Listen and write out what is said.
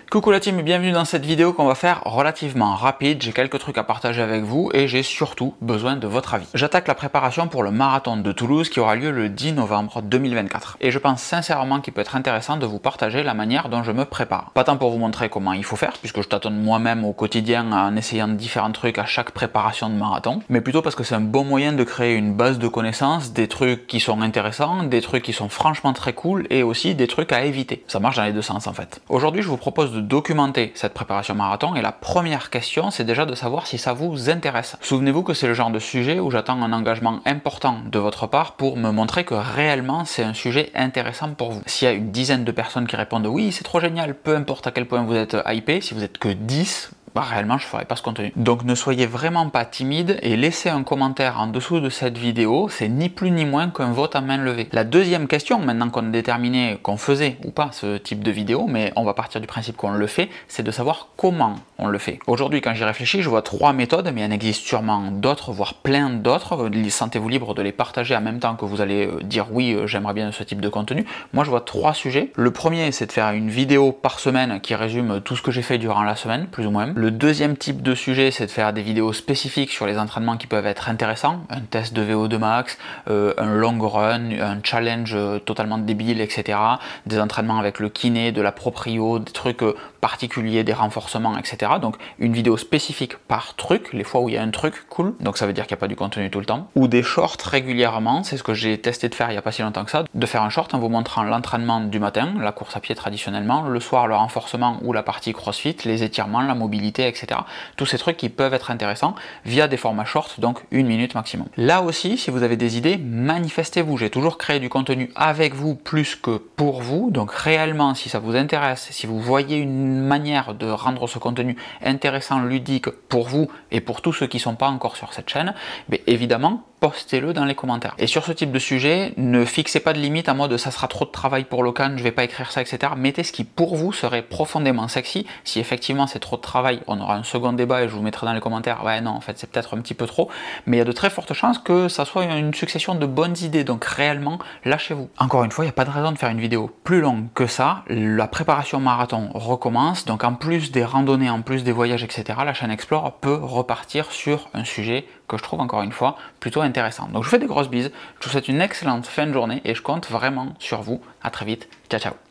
Coucou la team et bienvenue dans cette vidéo qu'on va faire relativement rapide. J'ai quelques trucs à partager avec vous et j'ai surtout besoin de votre avis. J'attaque la préparation pour le marathon de Toulouse qui aura lieu le 10 novembre 2024. Et je pense sincèrement qu'il peut être intéressant de vous partager la manière dont je me prépare. Pas tant pour vous montrer comment il faut faire, puisque je tâtonne moi-même au quotidien en essayant différents trucs à chaque préparation de marathon, mais plutôt parce que c'est un bon moyen de créer une base de connaissances, des trucs qui sont intéressants, des trucs qui sont franchement très cool et aussi des trucs à éviter. Ça marche dans les deux sens en fait. Aujourd'hui, je vous propose de documenter cette préparation marathon et la première question, c'est déjà de savoir si ça vous intéresse. Souvenez-vous que c'est le genre de sujet où j'attends un engagement important de votre part pour me montrer que réellement c'est un sujet intéressant pour vous. S'il y a une dizaine de personnes qui répondent oui, c'est trop génial, peu importe à quel point vous êtes hypé, si vous êtes que 10, réellement je ne ferai pas ce contenu. Donc ne soyez vraiment pas timide et laissez un commentaire en dessous de cette vidéo, c'est ni plus ni moins qu'un vote à main levée. La deuxième question, maintenant qu'on a déterminé qu'on faisait ou pas ce type de vidéo, mais on va partir du principe qu'on le fait, c'est de savoir comment on le fait. Aujourd'hui quand j'y réfléchis, je vois 3 méthodes, mais il en existe sûrement d'autres, voire plein d'autres. Sentez-vous libre de les partager en même temps que vous allez dire oui, j'aimerais bien ce type de contenu. Moi je vois 3 sujets. Le premier, c'est de faire une vidéo par semaine qui résume tout ce que j'ai fait durant la semaine, plus ou moins. Le deuxième type de sujet, c'est de faire des vidéos spécifiques sur les entraînements qui peuvent être intéressants, un test de VO2 max, un long run, un challenge totalement débile, etc. Des entraînements avec le kiné, de la proprio, des trucs particuliers, des renforcements, etc. Donc une vidéo spécifique par truc, les fois où il y a un truc cool, donc ça veut dire qu'il n'y a pas du contenu tout le temps, ou des shorts régulièrement, c'est ce que j'ai testé de faire il n'y a pas si longtemps que ça, de faire un short en vous montrant l'entraînement du matin, la course à pied traditionnellement, le soir le renforcement ou la partie crossfit, les étirements, la mobilité, etc. Tous ces trucs qui peuvent être intéressants via des formats shorts, donc 1 minute maximum. Là aussi, si vous avez des idées, manifestez-vous. J'ai toujours créé du contenu avec vous plus que pour vous, donc réellement, si ça vous intéresse, si vous voyez une manière de rendre ce contenu intéressant, ludique pour vous et pour tous ceux qui ne sont pas encore sur cette chaîne, mais évidemment, postez-le dans les commentaires. Et sur ce type de sujet, ne fixez pas de limite à mode ça sera trop de travail pour le can, je vais pas écrire ça, etc. Mettez ce qui pour vous serait profondément sexy. Si effectivement c'est trop de travail, on aura un second débat et je vous mettrai dans les commentaires, ouais non en fait c'est peut-être un petit peu trop, mais il y a de très fortes chances que ça soit une succession de bonnes idées, donc réellement lâchez-vous. Encore une fois, il n'y a pas de raison de faire une vidéo plus longue que ça. La préparation marathon recommence, donc en plus des randonnées, en plus des voyages, etc., la chaîne Explore peut repartir sur un sujet que je trouve encore une fois plutôt intéressant. Donc je vous fais des grosses bises, je vous souhaite une excellente fin de journée et je compte vraiment sur vous. À très vite, ciao ciao.